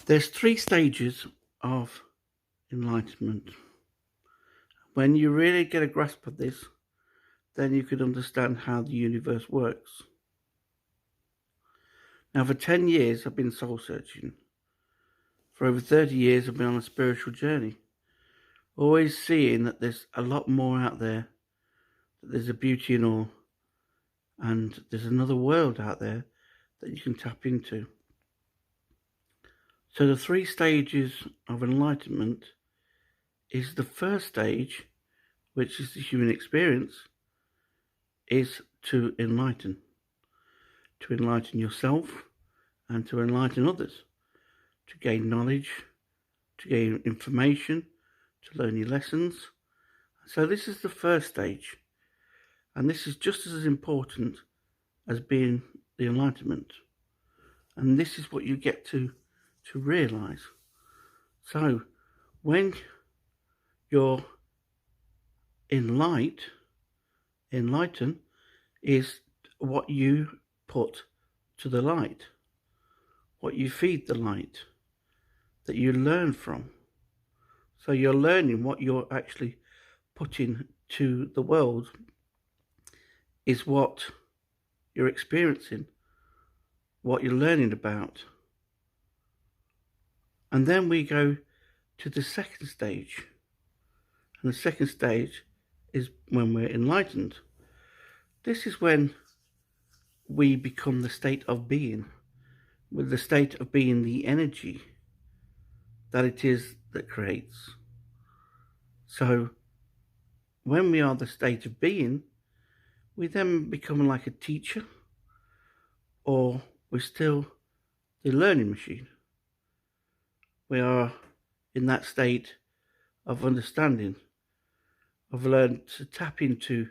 There's three stages of enlightenment. When you really get a grasp of this, then you can understand how the universe works. Now, for 10 years, I've been soul searching. For over 30 years, I've been on a spiritual journey, always seeing that there's a lot more out there, that there's a beauty in all, and there's another world out there that you can tap into. So the three stages of enlightenment is the first stage, which is the human experience, is to enlighten yourself and to enlighten others, to gain knowledge, to gain information, to learn your lessons. So this is the first stage, and this is just as important as being the enlightenment. And this is what you get to realize. So when you're enlighten is what you put to the light, what you feed the light, that you learn from. So you're learning what you're actually putting to the world is what you're experiencing, what you're learning about. And then we go to the second stage. And the second stage is when we're enlightened. This is when we become the state of being, with the state of being the energy that it is that creates. So when we are the state of being, we then become like a teacher, or we're still the learning machine. We are in that state of understanding, of learning to tap into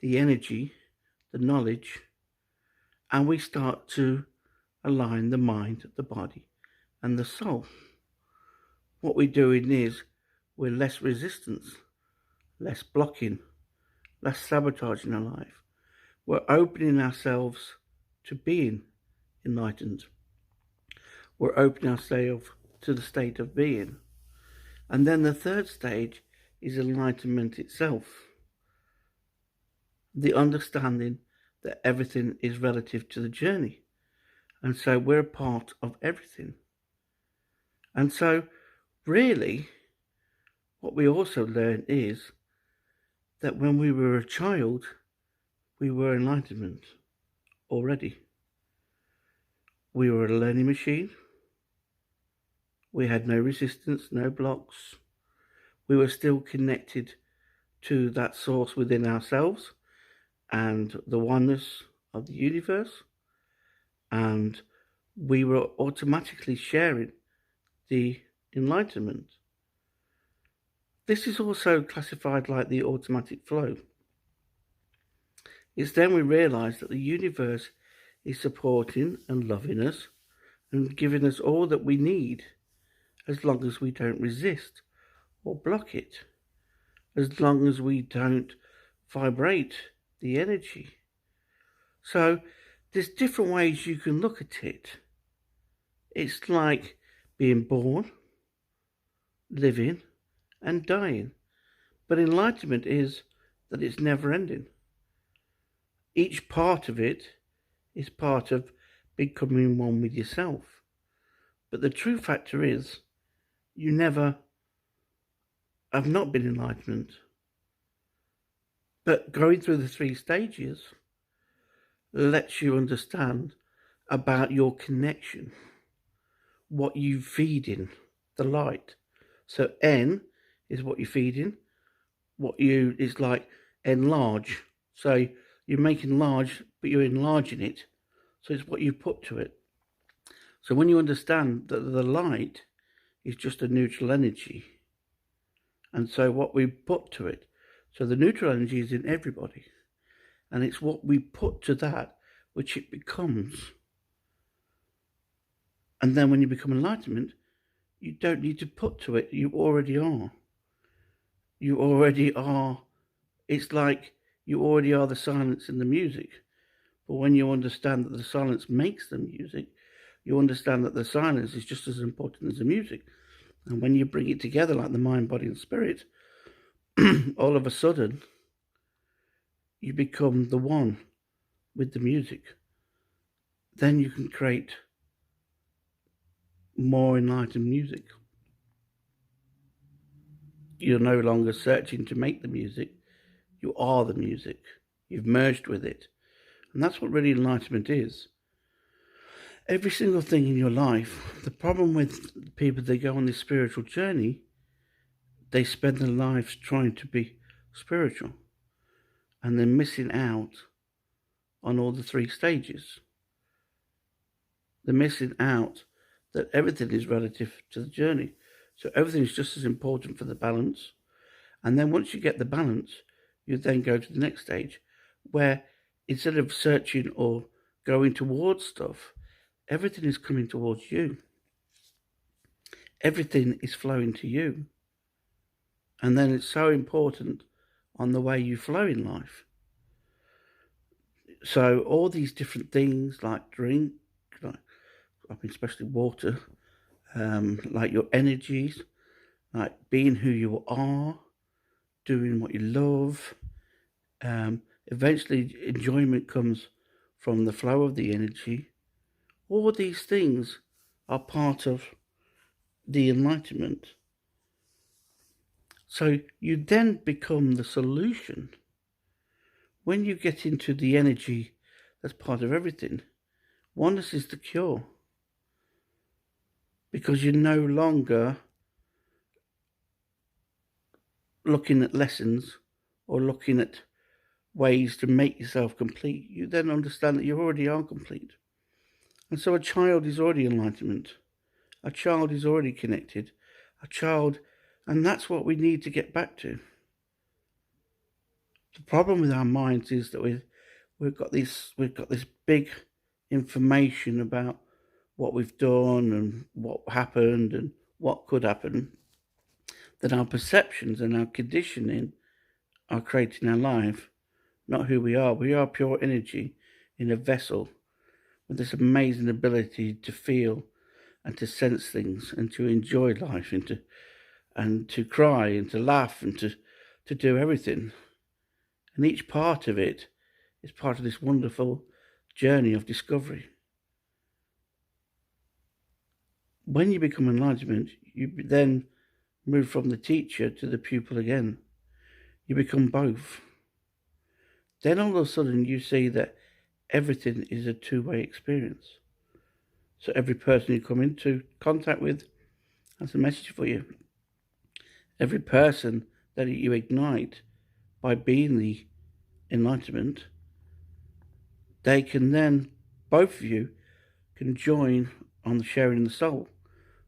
the energy, the knowledge, and we start to align the mind, the body, and the soul. What we're doing is we're less resistance, less blocking, less sabotage in our life. We're opening ourselves to being enlightened. We're opening ourselves to the state of being. And then the third stage is enlightenment itself. The understanding that everything is relative to the journey. And so we're a part of everything. And so really, what we also learn is that when we were a child, we were enlightenment already. We were a learning machine. We had no resistance, no blocks. We were still connected to that source within ourselves and the oneness of the universe. And we were automatically sharing the enlightenment. This is also classified like the automatic flow. It's then we realize that the universe is supporting and loving us and giving us all that we need, as long as we don't resist or block it, as long as we don't vibrate the energy. So there's different ways you can look at it. It's like being born, living, and dying. But enlightenment is that it's never ending. Each part of it is part of becoming one with yourself. But the true factor is you never have not been enlightenment. But going through the three stages lets you understand about your connection, what you feed in, the light. So N is what you're feeding, what you is like enlarge. So you're making large, but you're enlarging it. So it's what you put to it. So when you understand that the light is just a neutral energy, and so what we put to it, so the neutral energy is in everybody, and it's what we put to that which it becomes. And then when you become enlightenment, you don't need to put to it, you already are. You already are. It's like you already are the silence in the music. But when you understand that the silence makes the music, you understand that the silence is just as important as the music. And when you bring it together like the mind, body and spirit, all of a sudden you become the one with the music. Then you can create more enlightened music. You're no longer searching to make the music. You are the music. You've merged with it. And that's what really enlightenment is. Every single thing in your life, the problem with people, they go on this spiritual journey, they spend their lives trying to be spiritual. And they're missing out on all the 3 stages. They're missing out that everything is relative to the journey. So everything is just as important for the balance. And then once you get the balance, you then go to the next stage where instead of searching or going towards stuff, everything is coming towards you. Everything is flowing to you. And then it's so important on the way you flow in life. So all these different things like drink, especially water, like your energies, like being who you are, doing what you love. Eventually enjoyment comes from the flow of the energy. All these things are part of the enlightenment. So you then become the solution. When you get into the energy that's part of everything, oneness is the cure. Because you're no longer looking at lessons or looking at ways to make yourself complete. You then understand that you already are complete. And so a child is already enlightenment. A child is already connected. And that's what we need to get back to. The problem with our minds is that we've got this big information about what we've done and what happened and what could happen, that our perceptions and our conditioning are creating our life, not who we are. We are pure energy in a vessel with this amazing ability to feel and to sense things and to enjoy life and to cry and to laugh and to do everything. And each part of it is part of this wonderful journey of discovery. When you become enlightenment, you then move from the teacher to the pupil again. You become both. Then all of a sudden you see that everything is a two-way experience. So every person you come into contact with has a message for you. Every person that you ignite by being the enlightenment, they can then, both of you, can join on the sharing the soul,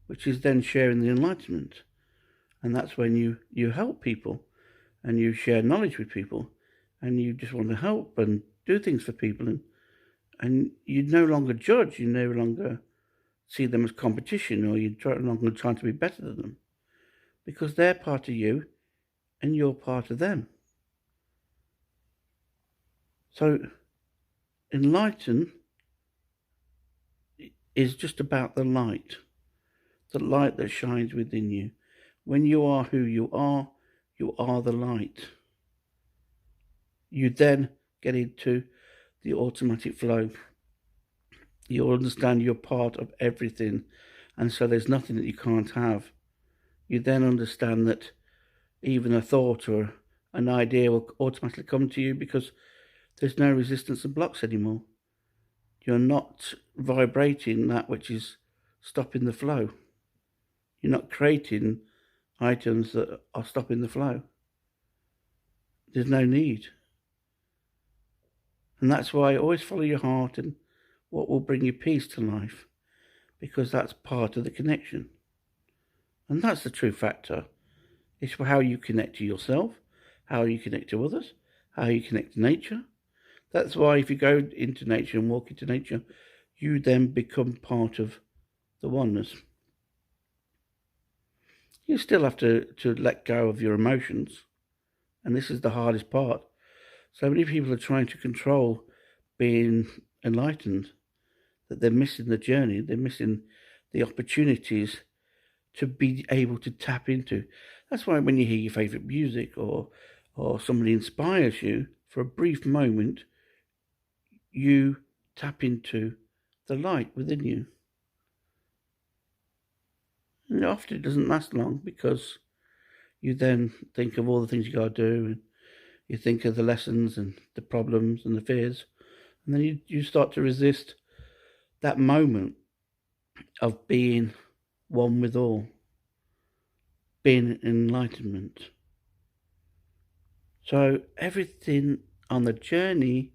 which is then sharing the enlightenment. And that's when you help people and you share knowledge with people and you just want to help and do things for people. And you no longer judge, you no longer see them as competition, or you're no longer trying to be better than them, because they're part of you and you're part of them. So enlighten is just about the light that shines within you. When you are who you are the light. You then get into the automatic flow. You'll understand you're part of everything, and so there's nothing that you can't have. You then understand that even a thought or an idea will automatically come to you because there's no resistance and blocks anymore. You're not vibrating that which is stopping the flow. You're not creating items that are stopping the flow. There's no need. And that's why always follow your heart and what will bring you peace to life, because that's part of the connection. And that's the true factor. It's how you connect to yourself, how you connect to others, how you connect to nature. That's why if you go into nature and walk into nature, you then become part of the oneness. You still have to let go of your emotions. And this is the hardest part. So many people are trying to control being enlightened. that they're missing the journey, they're missing the opportunities to be able to tap into. That's why when you hear your favourite music or somebody inspires you, for a brief moment, you tap into the light within you. And often it doesn't last long, because you then think of all the things you got to do, and you think of the lessons and the problems and the fears, and then you start to resist that moment of being one with all, being enlightenment. So everything on the journey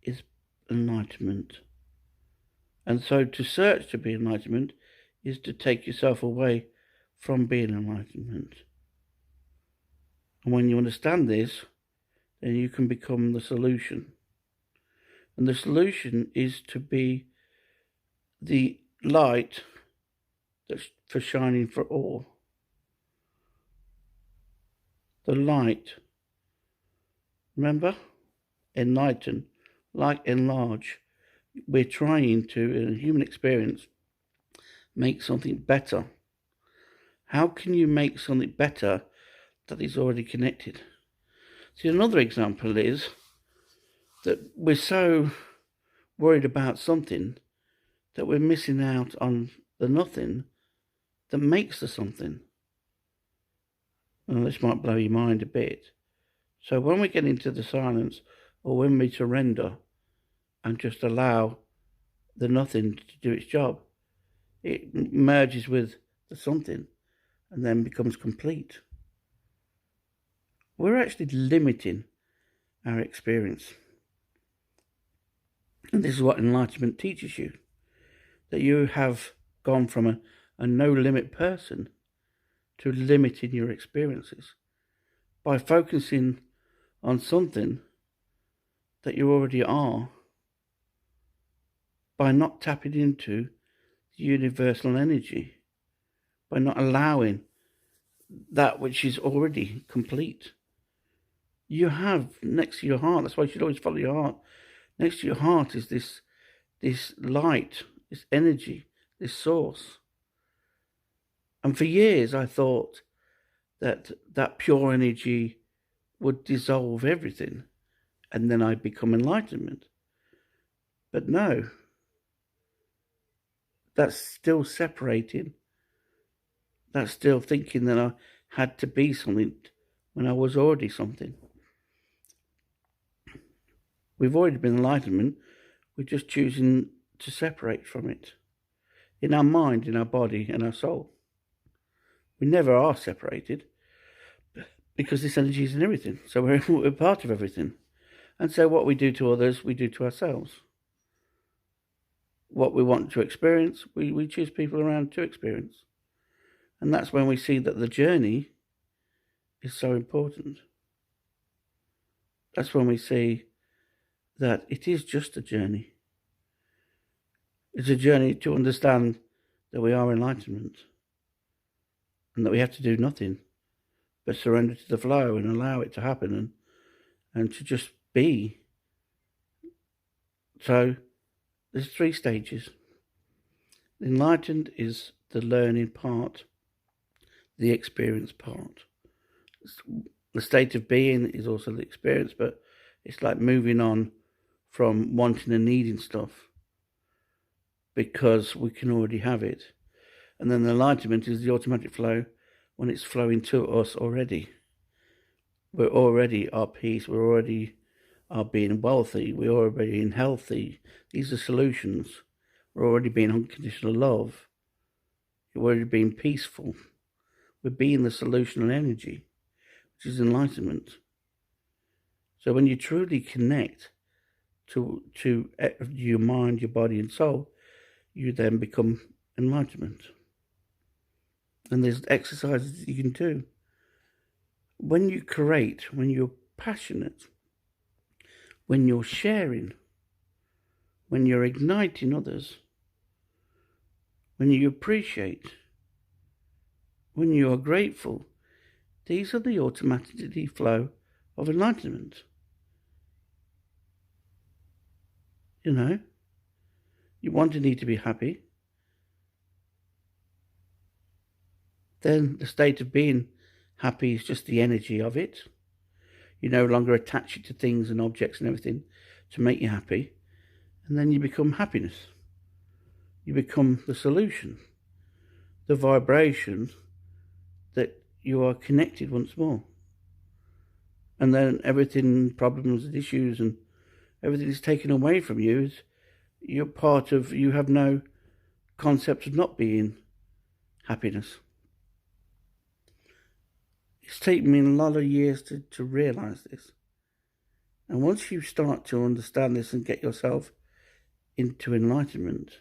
is enlightenment. And so to search to be enlightenment is to take yourself away from being enlightenment. And when you understand this, then you can become the solution. And the solution is to be the light that's for shining for all. The light. Remember? Enlighten. Like enlarge. We're trying to, in a human experience, make something better. How can you make something better that is already connected? See, another example is that we're so worried about something that we're missing out on the nothing that makes the something. And this might blow your mind a bit. So when we get into the silence, or when we surrender and just allow the nothing to do its job, it merges with the something and then becomes complete. We're actually limiting our experience. And this is what enlightenment teaches you, that you have gone from a no-limit person to limiting your experiences by focusing on something that you already are, by not tapping into the universal energy, by not allowing that which is already complete. You have next to your heart, that's why you should always follow your heart. Next to your heart is this light, this energy, this source. And for years I thought that pure energy would dissolve everything and then I'd become enlightenment. But no, that's still separating. That's still thinking that I had to be something when I was already something. We've already been enlightenment. We're just choosing to separate from it. In our mind, in our body, and our soul. We never are separated, because this energy is in everything. So we're part of everything. And so what we do to others, we do to ourselves. What we want to experience, we choose people around to experience. And that's when we see that the journey is so important. That's when we see that it is just a journey. It's a journey to understand that we are enlightenment and that we have to do nothing but surrender to the flow and allow it to happen and to just be. So there's 3 stages. Enlightened is the learning part, the experience part. The state of being is also the experience, but it's like moving on from wanting and needing stuff because we can already have it. And then the enlightenment is the automatic flow when it's flowing to us already. We're already our peace, we're already are being wealthy, we're already being healthy. These are solutions. We're already being unconditional love. We're already being peaceful. We're being the solutional energy, which is enlightenment. So when you truly connect to your mind, your body and soul, you then become enlightenment. And there's exercises that you can do. When you create, when you're passionate, when you're sharing, when you're igniting others, when you appreciate, when you are grateful, these are the automatic flow of enlightenment. You know, You want and need to be happy. Then the state of being happy is just the energy of it. You no longer attach it to things and objects and everything to make you happy. And then you become happiness. You become the solution, the vibration that you are connected once more. And then everything, problems and issues and everything is taken away from you. You're part of, you have no concept of not being happiness. It's taken me a lot of years to realise this. And once you start to understand this and get yourself into enlightenment,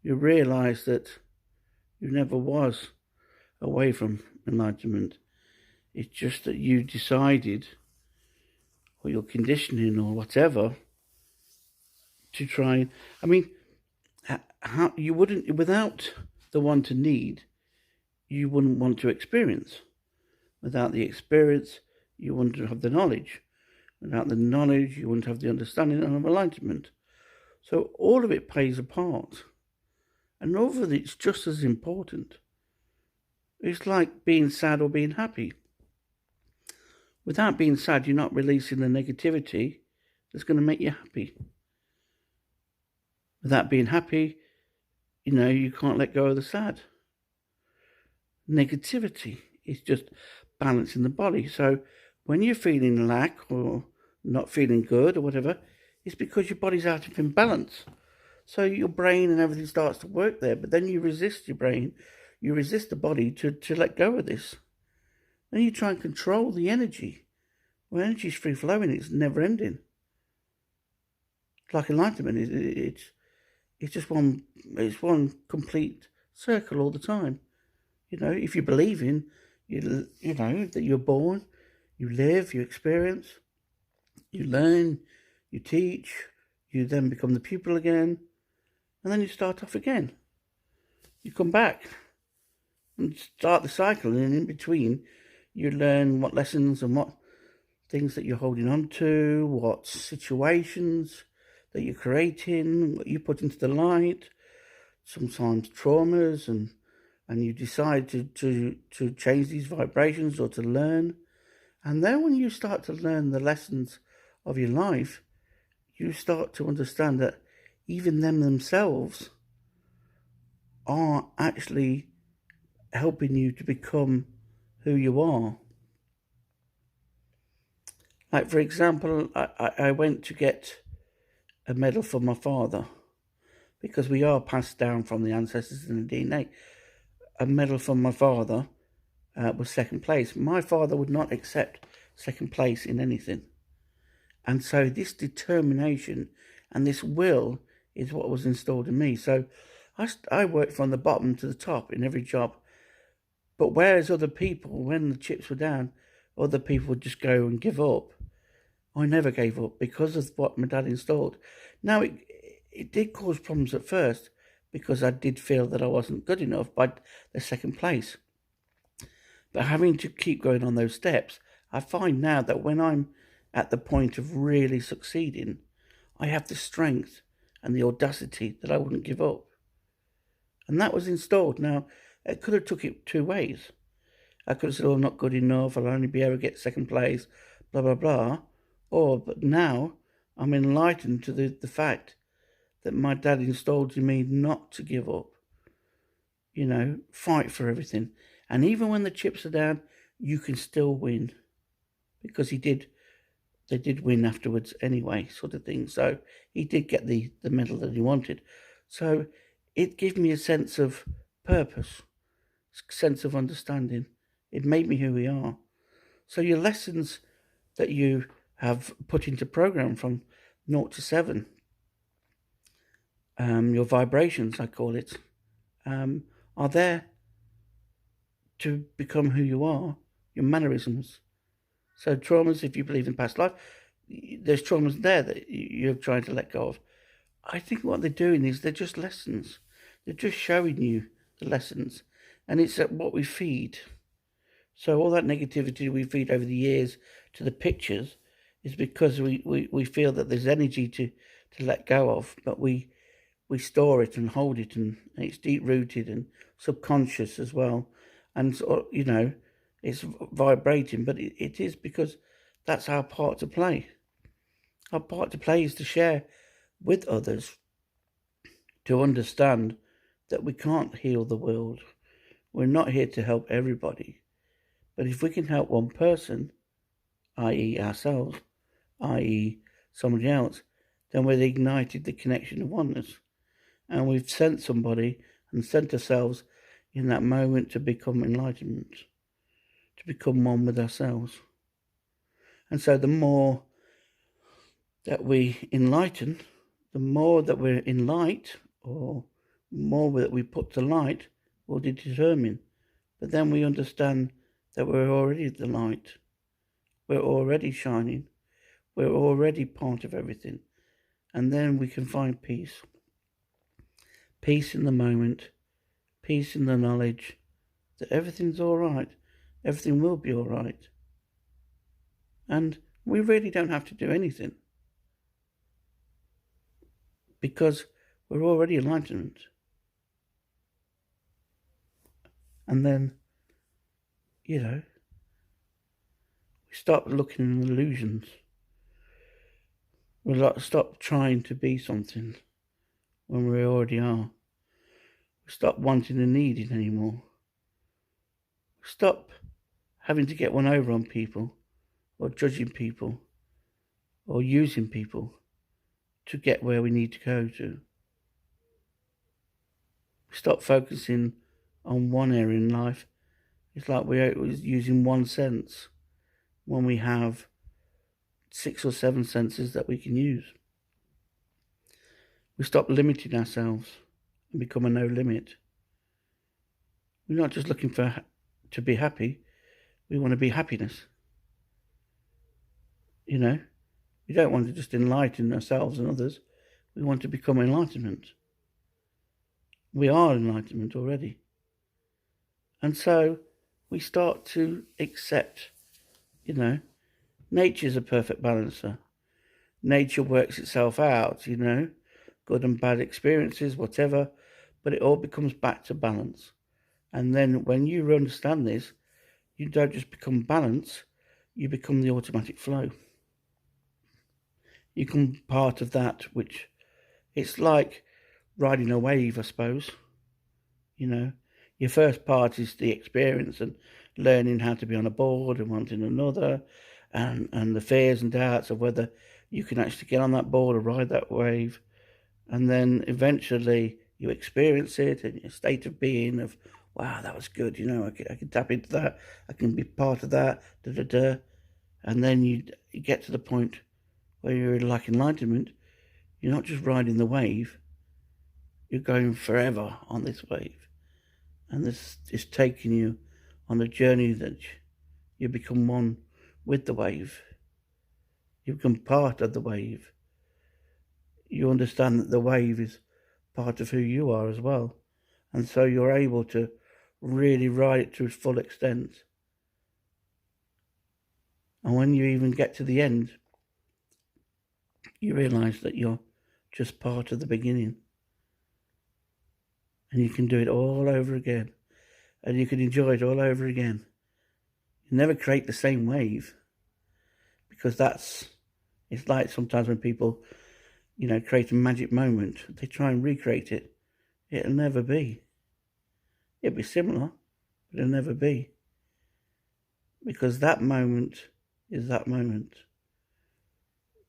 you realise that you never was away from enlightenment. It's just that you decided, or your conditioning or whatever, to try. I mean, how you wouldn't, without the want to need, you wouldn't want to experience. Without the experience, you wouldn't have the knowledge. Without the knowledge, you wouldn't have the understanding of enlightenment. So all of it plays a part. And all of it's just as important. It's like being sad or being happy. Without being sad, you're not releasing the negativity that's going to make you happy. Without being happy, you can't let go of the sad. Negativity is just balancing the body. So when you're feeling lack or not feeling good or whatever, it's because your body's out of imbalance. So your brain and everything starts to work there, but then you resist your brain, you resist the body to let go of this. Then you try and control the energy. Well, energy's free flowing, it's never ending. It's like enlightenment, it's just one complete circle all the time. If you believe in, that you're born, you live, you experience, you learn, you teach, you then become the pupil again, and then you start off again. You come back and start the cycle, and in between, you learn what lessons and what things that you're holding on to, what situations that you're creating, what you put into the light, sometimes traumas, and you decide to change these vibrations or to learn. And then when you start to learn the lessons of your life, you start to understand that even them themselves are actually helping you to become who you are. Like, for example, I went to get a medal for my father, because we are passed down from the ancestors in the DNA. A medal from my father was second place. My father would not accept second place in anything. And so this determination and this will is what was installed in me. So I worked from the bottom to the top in every job. But whereas other people, when the chips were down, other people would just go and give up. I never gave up because of what my dad installed. Now, it did cause problems at first because I did feel that I wasn't good enough by the second place. But having to keep going on those steps, I find now that when I'm at the point of really succeeding, I have the strength and the audacity that I wouldn't give up. And that was installed. Now, it could have took it two ways. I could have said, I'm not good enough, I'll only be able to get second place, blah, blah, blah. But now I'm enlightened to the fact that my dad installed in me not to give up. Fight for everything. And even when the chips are down, you can still win. Because they did win afterwards anyway, sort of thing. So he did get the medal that he wanted. So it gave me a sense of purpose, sense of understanding. It made me who we are. So your lessons that you have put into program from 0 to 7, your vibrations, I call it, are there to become who you are, your mannerisms. So traumas, if you believe in past life, there's traumas there that you're trying to let go of. I think what they're doing is they're just lessons. They're just showing you the lessons. And it's what we feed. So all that negativity we feed over the years to the pictures is because we feel that there's energy to let go of, but we we store it and hold it, and it's deep rooted and subconscious as well, and it's vibrating. But it is because that's our part to play. Our part to play is to share with others, to understand that we can't heal the world. We're not here to help everybody. But if we can help one person, i.e. ourselves, i.e. somebody else, then we've ignited the connection of oneness. And we've sent somebody and sent ourselves in that moment to become enlightenment, to become one with ourselves. And so the more that we enlighten, the more that we're in light, or more that we put to light, will determine. But then we understand that we're already the light. We're already shining. We're already part of everything. And then we can find peace. Peace in the moment. Peace in the knowledge that everything's all right. Everything will be all right. And we really don't have to do anything, because we're already enlightenment. And then, we stop looking at illusions. We stop trying to be something when we already are. We stop wanting and needing anymore. We stop having to get one over on people, or judging people, or using people to get where we need to go to. We stop focusing on one area in life. It's like we're using one sense when we have 6 or 7 senses that we can use. We stop limiting ourselves and become a no limit. We're not just looking to be happy. We want to be happiness. We don't want to just enlighten ourselves and others. We want to become enlightenment. We are enlightenment already. And so we start to accept, nature's a perfect balancer. Nature works itself out, good and bad experiences, whatever, but it all becomes back to balance. And then when you understand this, you don't just become balance, you become the automatic flow. You become part of that, which it's like riding a wave, I suppose. Your first part is the experience and learning how to be on a board and wanting another, and the fears and doubts of whether you can actually get on that board or ride that wave. And then eventually you experience it in your state of being of, wow, that was good, I can tap into that, I can be part of that, and then you get to the point where you're like enlightenment. You're not just riding the wave, you're going forever on this wave. And this is taking you on a journey that you become one with the wave. You become part of the wave. You understand that the wave is part of who you are as well. And so you're able to really ride it to its full extent. And when you even get to the end, you realise that you're just part of the beginning. And you can do it all over again. And you can enjoy it all over again. You never create the same wave. Because it's like sometimes when people, create a magic moment, they try and recreate it. It'll never be. It'll be similar, but it'll never be. Because that moment is that moment.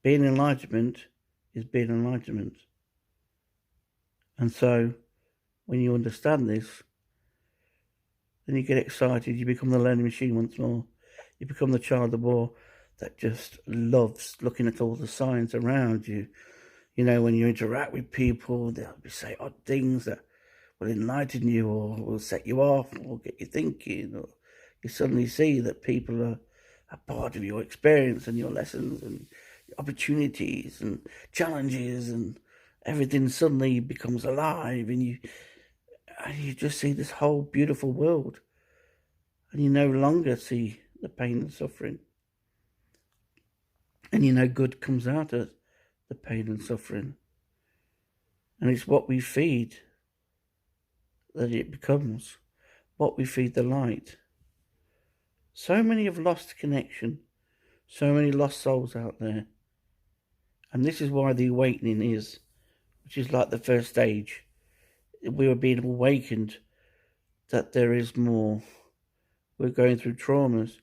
Being enlightenment is being enlightenment. And so, when you understand this, then you get excited, you become the learning machine once more. You become the child of war that just loves looking at all the signs around you. When you interact with people, they'll say odd things that will enlighten you or will set you off or get you thinking, or you suddenly see that people are part of your experience and your lessons and opportunities and challenges, and everything suddenly becomes alive, and you just see this whole beautiful world, and you no longer see the pain and suffering, and good comes out of the pain and suffering, And it's what we feed that it becomes, what we feed the light. So many have lost connection, so many lost souls out there. And this is why the awakening is, which is like the first stage. We were being awakened that there is more. We're going through traumas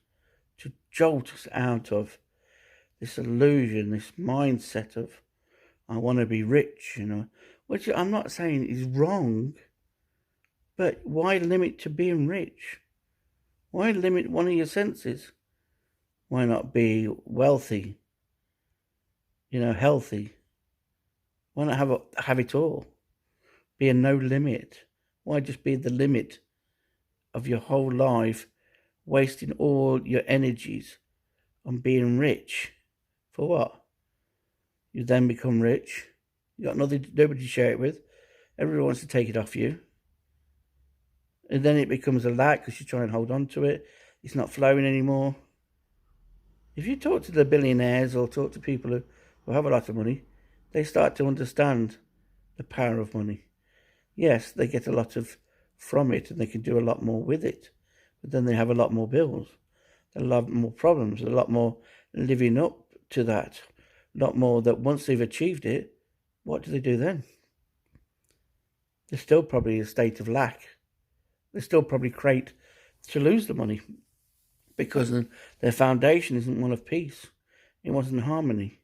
to jolt us out of this illusion, this mindset of, I want to be rich, which I'm not saying is wrong, but why limit to being rich? Why limit one of your senses? Why not be wealthy, healthy? Why not have it all? Be a no limit. Why just be the limit of your whole life, wasting all your energies on being rich? For what? You then become rich. You got nobody to share it with. Everyone wants to take it off you. And then it becomes a lack because you try and hold on to it. It's not flowing anymore. If you talk to the billionaires or talk to people who have a lot of money, they start to understand the power of money. Yes, they get a lot from it and they can do a lot more with it. But then they have a lot more bills, a lot more problems, a lot more living up to that. A lot more that once they've achieved it, what do they do then? They're still probably in a state of lack. They still probably crate to lose the money because their foundation isn't one of peace. It wasn't harmony.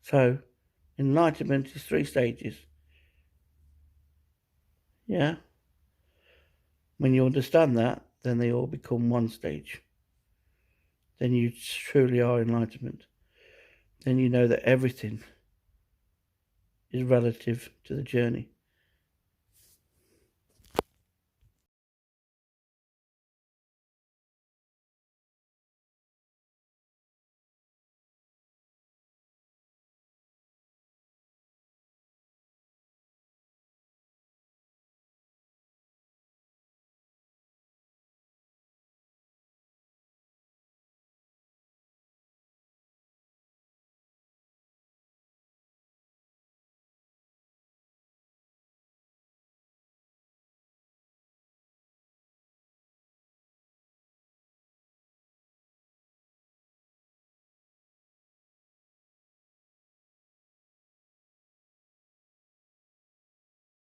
So, enlightenment is 3 stages. Yeah. When you understand that, then they all become 1 stage. Then you truly are enlightenment. Then you know that everything is relative to the journey.